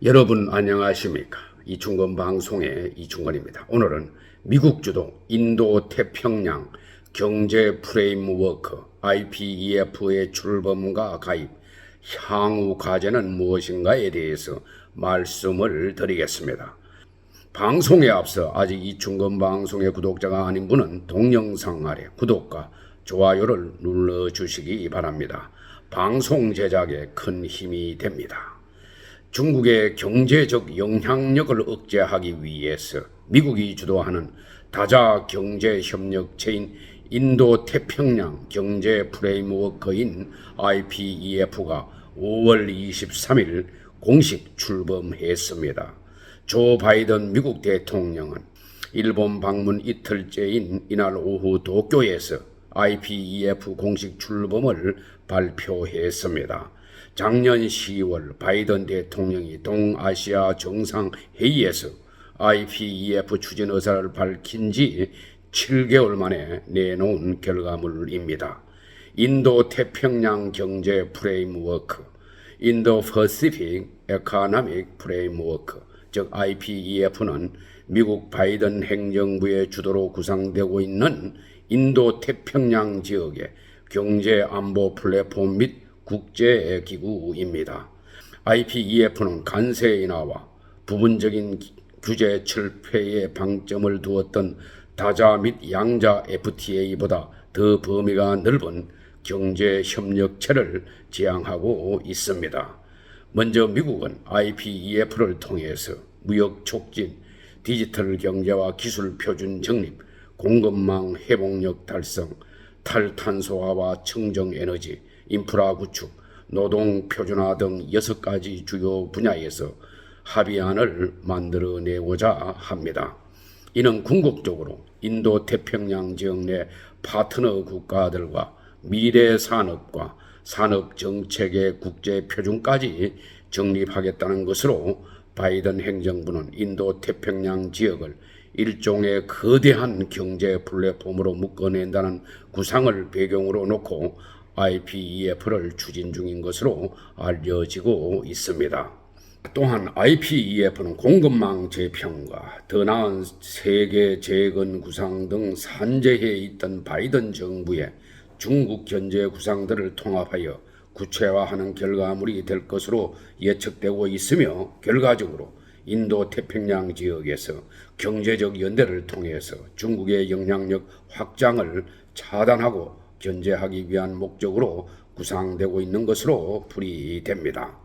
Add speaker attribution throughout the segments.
Speaker 1: 여러분 안녕하십니까? 이충건 방송의 이충건입니다. 오늘은 미국 주도 인도 태평양 경제 프레임워크 IPEF의 출범과 가입, 향후 과제는 무엇인가에 대해서 말씀을 드리겠습니다. 방송에 앞서 아직 이충건 방송의 구독자가 아닌 분은 동영상 아래 구독과 좋아요를 눌러주시기 바랍니다. 방송 제작에 큰 힘이 됩니다. 중국의 경제적 영향력을 억제하기 위해서 미국이 주도하는 다자 경제 협력체인 인도 태평양 경제 프레임워크인 IPEF가 5월 23일 공식 출범했습니다. 조 바이든 미국 대통령은 일본 방문 이틀째인 이날 오후 도쿄에서 IPEF 공식 출범을 발표했습니다. 작년 10월 바이든 대통령이 동아시아 정상회의에서 IPEF 추진 의사를 밝힌 지 7개월 만에 내놓은 결과물입니다. 인도 태평양 경제 프레임워크, 인도 퍼시픽 에코노믹 프레임워크, 즉 IPEF는 미국 바이든 행정부의 주도로 구상되고 있는 인도 태평양 지역의 경제 안보 플랫폼 및 국제기구입니다. IPEF는 관세 인하와 부분적인 규제 철폐에 방점을 두었던 다자 및 양자 FTA보다 더 범위가 넓은 경제협력체를 지향하고 있습니다. 먼저 미국은 IPEF를 통해서 무역 촉진, 디지털 경제와 기술 표준 정립, 공급망 회복력 달성, 탈탄소화와 청정에너지, 인프라 구축, 노동 표준화 등 6가지 주요 분야에서 합의안을 만들어내고자 합니다. 이는 궁극적으로 인도 태평양 지역 내 파트너 국가들과 미래 산업과 산업 정책의 국제 표준까지 정립하겠다는 것으로 바이든 행정부는 인도 태평양 지역을 일종의 거대한 경제 플랫폼으로 묶어낸다는 구상을 배경으로 놓고 IPEF를 추진 중인 것으로 알려지고 있습니다. 또한 IPEF는 공급망 재편과 더 나은 세계 재건 구상 등 산재해 있던 바이든 정부의 중국 견제 구상들을 통합하여 구체화하는 결과물이 될 것으로 예측되고 있으며, 결과적으로 인도 태평양 지역에서 경제적 연대를 통해서 중국의 영향력 확장을 차단하고 견제하기 위한 목적으로 구상되고 있는 것으로 풀이됩니다.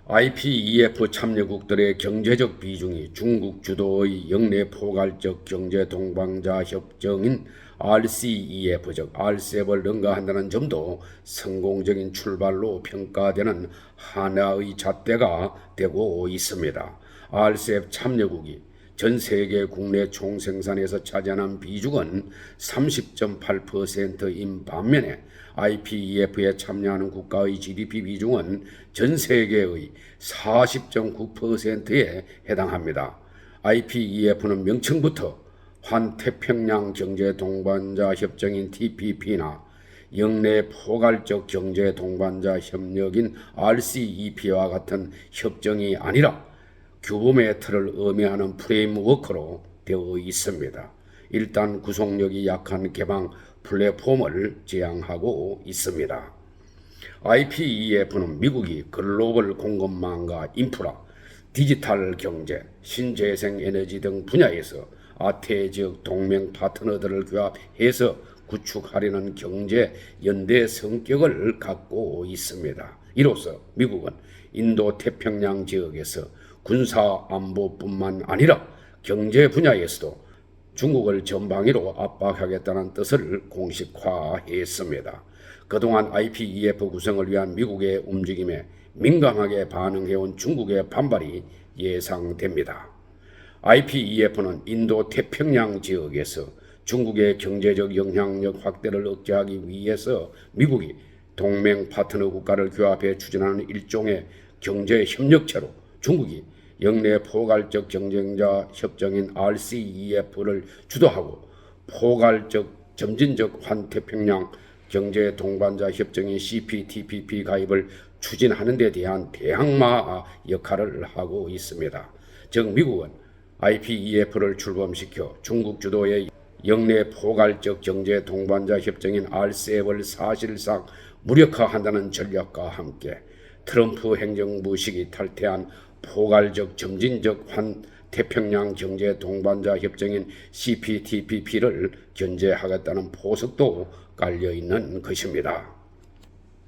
Speaker 1: IPEF 참여국들의 경제적 비중이 중국 주도의 영내 포괄적 경제 동반자 협정인 RCEF, 즉 RCEP을 능가한다는 점도 성공적인 출발로 평가되는 하나의 잣대가 되고 있습니다. RCEP 참여국이 전 세계 국내 총생산에서 차지하는 비중은 30.8%인 반면에 IPEF에 참여하는 국가의 GDP 비중은 전 세계의 40.9%에 해당합니다. IPEF는 명칭부터 환태평양 경제 동반자 협정인 TPP나 영내 포괄적 경제 동반자 협력인 RCEP와 같은 협정이 아니라 규범의 틀을 의미하는 프레임워크로 되어 있습니다. 일단 구속력이 약한 개방 플랫폼을 지향하고 있습니다. IPEF는 미국이 글로벌 공급망과 인프라, 디지털 경제, 신재생 에너지 등 분야에서 아태 지역 동맹 파트너들을 규합해서 구축하려는 경제 연대 성격을 갖고 있습니다. 이로써 미국은 인도 태평양 지역에서 군사 안보뿐만 아니라 경제 분야에서도 중국을 전방위로 압박하겠다는 뜻을 공식화했습니다. 그동안 IPEF 구성을 위한 미국의 움직임에 민감하게 반응해온 중국의 반발이 예상됩니다. IPEF는 인도 태평양 지역에서 중국의 경제적 영향력 확대를 억제하기 위해서 미국이 동맹 파트너 국가를 규합해 추진하는 일종의 경제 협력체로 중국이 영내 포괄적 경쟁자 협정인 RCEF를 주도하고 포괄적 점진적 환태평양 경제 동반자 협정인 CPTPP 가입을 추진하는 데 대한 대항마 역할을 하고 있습니다. 즉 미국은 IPEF를 출범시켜 중국 주도의 영내 포괄적 경제 동반자 협정인 RCEP을 사실상 무력화한다는 전략과 함께 트럼프 행정부 시기 탈퇴한 포괄적 점진적 환태평양 경제 동반자 협정인 CPTPP를 견제하겠다는 포석도 깔려 있는 것입니다.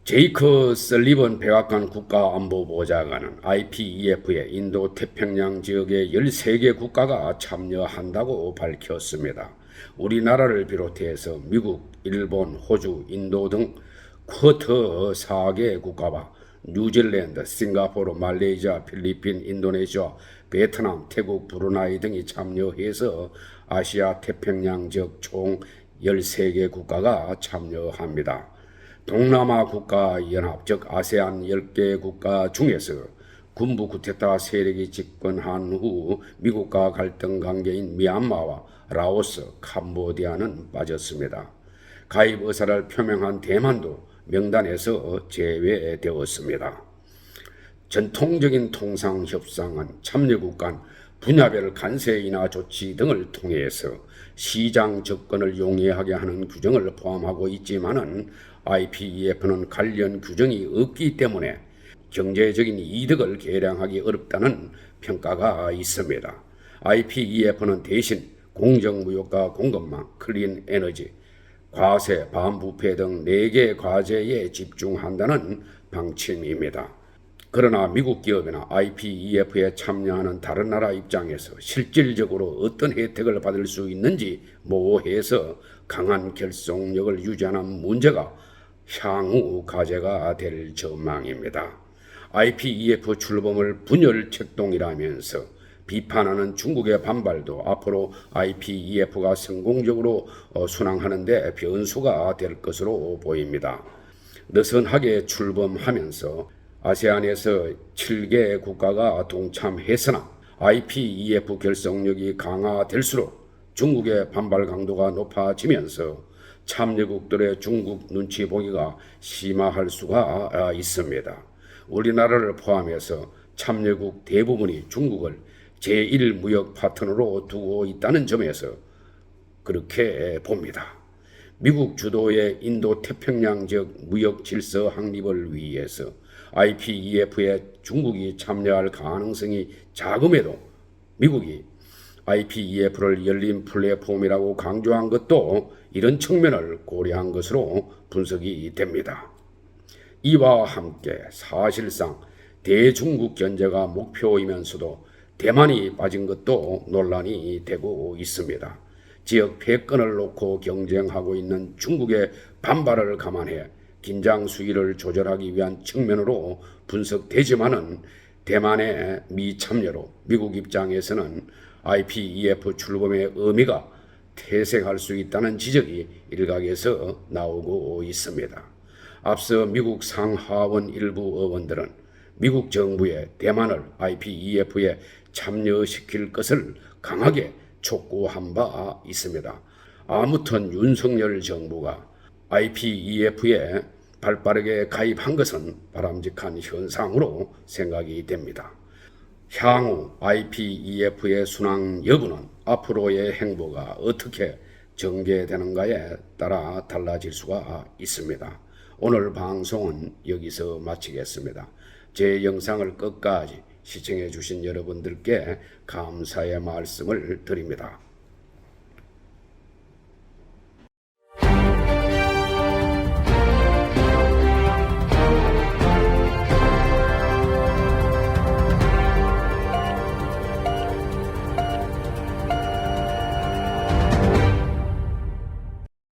Speaker 1: 제이크 설리번 백악관 국가안보보좌관은 IPEF에 인도 태평양 지역의 13개 국가가 참여한다고 밝혔습니다. 우리나라를 비롯해서 미국, 일본, 호주, 인도 등 쿼터 4개 국가와 뉴질랜드, 싱가포르, 말레이시아, 필리핀, 인도네시아, 베트남, 태국, 브루나이 등이 참여해서 아시아 태평양 지역 총 13개 국가가 참여합니다. 동남아 국가연합 즉 아세안 10개 국가 중에서 군부 쿠데타 세력이 집권한 후 미국과 갈등 관계인 미얀마와 라오스, 캄보디아는 빠졌습니다. 가입 의사를 표명한 대만도 명단에서 제외되었습니다. 전통적인 통상협상은 참여국 간 분야별 관세 인하 조치 등을 통해서 시장 접근을 용이하게 하는 규정을 포함하고 있지만은 IPEF는 관련 규정이 없기 때문에 경제적인 이득을 계량하기 어렵다는 평가가 있습니다. IPEF는 대신 공정무역과 공급망, 클린 에너지, 과세, 반부패 등 4개 과제에 집중한다는 방침입니다. 그러나 미국 기업이나 IPEF에 참여하는 다른 나라 입장에서 실질적으로 어떤 혜택을 받을 수 있는지 모호해서 강한 결속력을 유지하는 문제가 향후 과제가 될 전망입니다. IPEF 출범을 분열 책동이라면서 비판하는 중국의 반발도 앞으로 IPEF가 성공적으로 순항하는 데 변수가 될 것으로 보입니다. 느슨하게 출범하면서 아세안에서 7개 국가가 동참했으나 IPEF 결속력이 강화될수록 중국의 반발 강도가 높아지면서 참여국들의 중국 눈치 보기가 심화할 수가 있습니다. 우리나라를 포함해서 참여국 대부분이 중국을 제1무역 파트너로 두고 있다는 점에서 그렇게 봅니다. 미국 주도의 인도 태평양 지역 무역 질서 확립을 위해서 IPEF에 중국이 참여할 가능성이 작음에도 미국이 IPEF를 열린 플랫폼이라고 강조한 것도 이런 측면을 고려한 것으로 분석이 됩니다. 이와 함께 사실상 대중국 견제가 목표이면서도 대만이 빠진 것도 논란이 되고 있습니다. 지역 패권을 놓고 경쟁하고 있는 중국의 반발을 감안해 긴장 수위를 조절하기 위한 측면으로 분석되지만은 대만의 미참여로 미국 입장에서는 IPEF 출범의 의미가 퇴색할 수 있다는 지적이 일각에서 나오고 있습니다. 앞서 미국 상하원 일부 의원들은 미국 정부에 대만을 IPEF에 참여시킬 것을 강하게 촉구한 바 있습니다. 아무튼 윤석열 정부가 IPEF에 발빠르게 가입한 것은 바람직한 현상으로 생각이 됩니다. 향후 IPEF의 순항 여부는 앞으로의 행보가 어떻게 전개되는가에 따라 달라질 수가 있습니다. 오늘 방송은 여기서 마치겠습니다. 제 영상을 끝까지 시청해 주신 여러분들께 감사의 말씀을 드립니다.